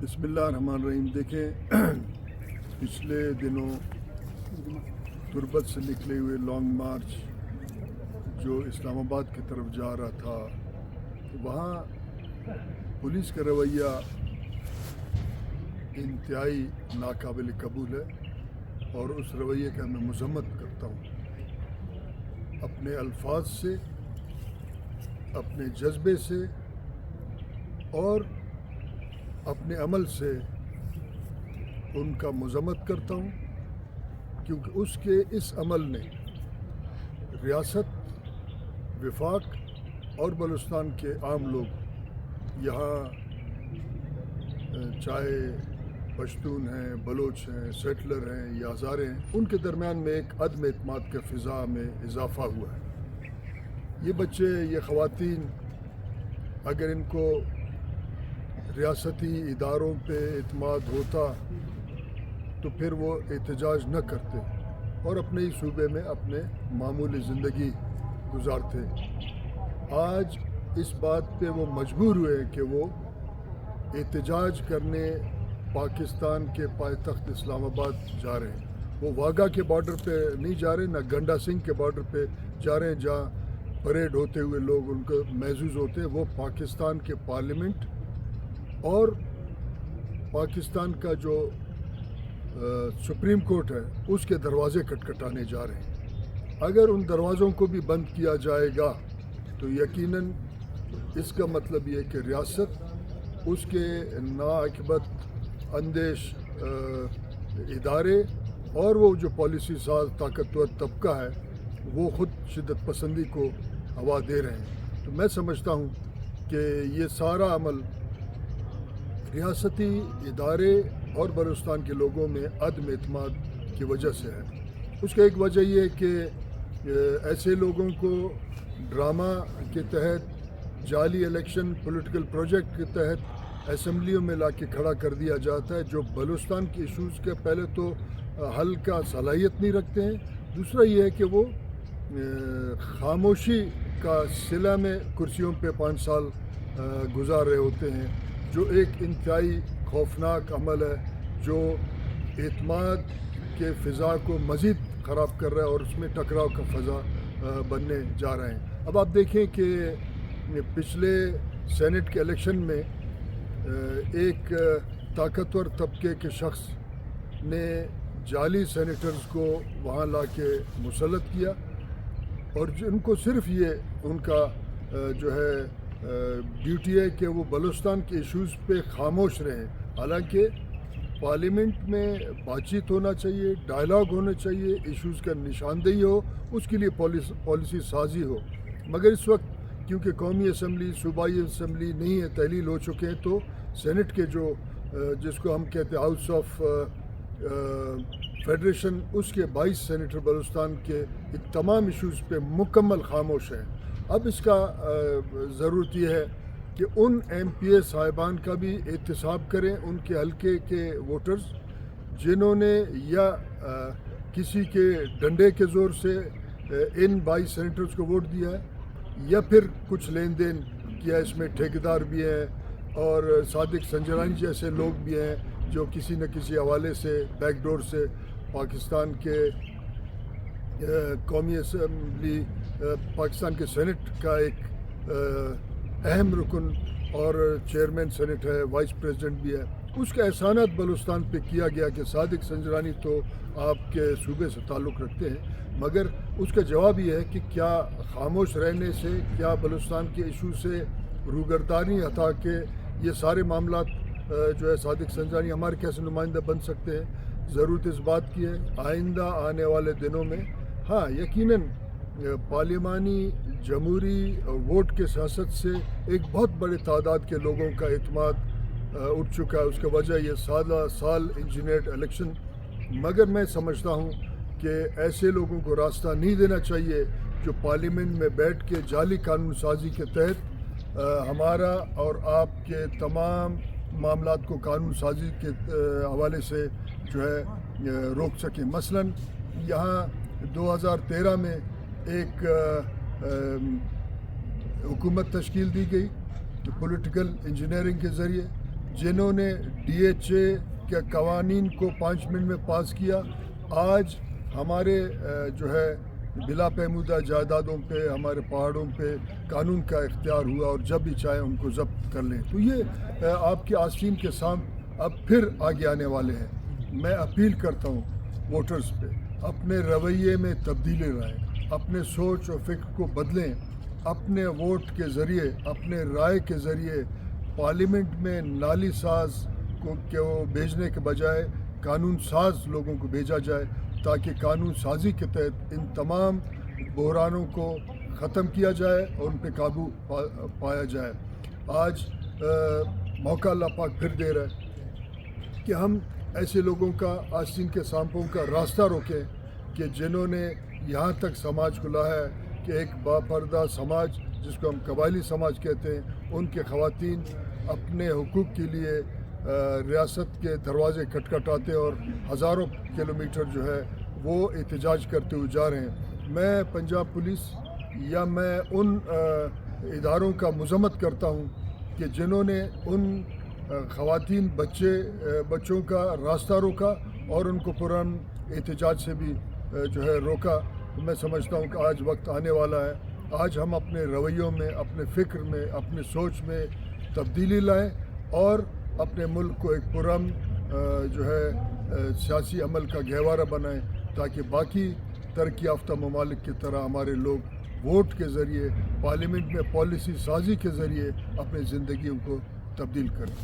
बिस्मिल्लाह रहमान रहीम। देखें, पिछले दिनों तुर्बत से निकले हुए लॉन्ग मार्च जो इस्लामाबाद की तरफ जा रहा था, वहाँ पुलिस का रवैया इंतहाई नाकाबिल कबूल है और उस रवैये का मैं मजम्मत करता हूँ। अपने अल्फाज से, अपने जज्बे से और अपने अमल से उनका मजम्मत करता हूँ, क्योंकि उसके इस अमल ने रियासत, वफाक और बलूचिस्तान के आम लोग यहाँ चाहे पश्तून हैं, बलोच हैं, सेटलर हैं या हज़ारे हैं, उनके दरमियान में एक अदम एतमाद के फ़िज़ा में इजाफ़ा हुआ है। ये बच्चे, ये ख़वातीन, अगर इनको रियासती इदारों पे एतमाद होता तो फिर वो एहतजाज न करते और अपने ही सूबे में अपने मामूली ज़िंदगी गुजारते। आज इस बात पे वो मजबूर हुए कि वो एहतजाज करने पाकिस्तान के पायतख्त इस्लामाबाद जा रहे हैं। वो वाघा के बॉर्डर पे नहीं जा रहे, न गंडा सिंह के बॉर्डर पे जा रहे हैं जहाँ परेड होते हुए लोग उनको महसूस होते हैं। वो पाकिस्तान के पार्लियामेंट और पाकिस्तान का जो सुप्रीम कोर्ट है उसके दरवाज़े खटखटाने जा रहे हैं। अगर उन दरवाज़ों को भी बंद किया जाएगा तो यकीनन इसका मतलब ये है कि रियासत, उसके नाअक़िबत अंदेश इदारे और वो जो पॉलिसी साज ताकतवर तबका है वो ख़ुद शिद्दत पसंदी को हवा दे रहे हैं। तो मैं समझता हूँ कि ये सारा अमल रियासती इदारे और बलूचिस्तान के लोगों में अदम एतमाद की वजह से है। उसका एक वजह ये है कि ऐसे लोगों को ड्रामा के तहत, जाली इलेक्शन पॉलिटिकल प्रोजेक्ट के तहत असम्बलियों में लाके खड़ा कर दिया जाता है, जो बलूचिस्तान के इशूज़ के पहले तो हल का सलाहियत नहीं रखते हैं। दूसरा ये है कि वो खामोशी का सिला में कुर्सियों पे 5 साल गुजार रहे होते हैं, जो एक इंतहाई खौफनाक अमल है, जो एतमाद के फ़िज़ा को मज़ीद ख़राब कर रहा है और उसमें टकराव का फ़ज़ा बनने जा रहे हैं। अब आप देखें कि पिछले सेनेट के इलेक्शन में एक ताकतवर तबके के शख्स ने जाली सेनेटर्स को वहाँ लाके मुसल्लत किया और जिनको सिर्फ ये उनका जो है ड्यूटी है कि वो बलूचिस्तान के इश्यूज़ पे खामोश रहें। हालांकि पार्लियामेंट में बातचीत होना चाहिए, डायलॉग होना चाहिए, इश्यूज़ का निशानदेही हो, उसके लिए पॉलिसी साजी हो। मगर इस वक्त क्योंकि कौमी असम्बली, सूबाई असम्बली नहीं है, तहलील हो चुके हैं, तो सेनेट के जो जिसको हम कहते हैं हाउस ऑफ फेडरेशन, उसके 22 सेनेटर बलूचिस्तान के तमाम इश्यूज़ पे मुकम्मल खामोश हैं। अब इसका ज़रूरत यह है कि उन MPA साहिबान का भी एहतसाब करें, उनके हलके के वोटर्स जिन्होंने या किसी के डंडे के ज़ोर से इन 22 सेनेटर्स को वोट दिया है या फिर कुछ लेन देन किया। इसमें ठेकेदार भी हैं और सादिक संजरानी जैसे लोग भी हैं जो किसी न किसी हवाले से बैकडोर से पाकिस्तान के कौमी असम्बली, पाकिस्तान के सेनेट का एक अहम रुकन और चेयरमैन सेनेट है, वाइस प्रेसिडेंट भी है। उसका एहसानात बलूचिस्तान पे किया गया कि सादिक संजरानी तो आपके सूबे से ताल्लुक़ रखते हैं, मगर उसका जवाब ये है कि क्या खामोश रहने से, क्या बलूचिस्तान के इशू से रूगर्दारी हटा के ये सारे मामला जो है सादिक संजरानी हमारे कैसे नुमाइंदा बन सकते हैं। ज़रूरत इस बात की है आइंदा आने वाले दिनों में, हाँ यकीनन पार्लियामानी जमहूरी वोट के सियासत से एक बहुत बड़े तादाद के लोगों का एतमाद उठ चुका है। उसका वजह ये साल इंजीनियर्ड इलेक्शन। मगर मैं समझता हूँ कि ऐसे लोगों को रास्ता नहीं देना चाहिए जो पार्लियामेंट में बैठ के जाली कानून साजी के तहत हमारा और आपके तमाम मामलात को कानून साजी के हवाले से जो है रोक सकें। मसलन यहाँ 2013 में एक हुकूमत तश्कील दी गई तो पॉलिटिकल इंजीनियरिंग के ज़रिए जिन्होंने DHA के कवानीन को 5 मिनट में पास किया, आज हमारे जो है बिला पैमूदा जायदादों पे, हमारे पहाड़ों पे कानून का इख्तियार हुआ और जब भी चाहे उनको जब्त कर लें। तो ये आपके आस्तीन के सामने अब फिर आगे आने वाले हैं। मैं अपील करता हूँ वोटर्स पे, अपने रवैये में तब्दीली लाएं, अपने सोच और फिक्र को बदलें, अपने वोट के ज़रिए, अपने राय के ज़रिए पार्लियामेंट में नाली साज को भेजने के बजाय कानून साज लोगों को भेजा जाए, ताकि कानून साजी के तहत इन तमाम बहरानों को ख़त्म किया जाए और उन पर काबू पाया जाए। आज मौका अल्लाह पाक फिर दे रहा है कि हम ऐसे लोगों का, आस्तीन के सांपों का रास्ता रोकें कि जिन्होंने यहाँ तक समाज को लाया है कि एक बापर्दा समाज जिसको हम कबायली समाज कहते हैं, उनके ख़वातीन अपने हुकूक के लिए रियासत के दरवाज़े खटखटाते और हज़ारों किलोमीटर जो है वो एहतजाज करते हुए जा रहे हैं। मैं पंजाब पुलिस या मैं उन इदारों का मज़म्मत करता हूँ कि जिन्होंने उन ख़वातीन बच्चों का रास्ता रोका और उनको पुरान एहतजाज से भी जो है रोका। तो मैं समझता हूँ कि आज वक्त आने वाला है, आज हम अपने रवैयों में, अपने फ़िक्र में, अपने सोच में तब्दीली लाएं और अपने मुल्क को एक पुरअमन जो है सियासी अमल का गहवारा बनाएं, ताकि बाकी तरक्की याफ्ता ममालिक की तरह हमारे लोग वोट के ज़रिए, पार्लियामेंट में पॉलिसी साजी के ज़रिए अपनी ज़िंदगियों को तब्दील करें।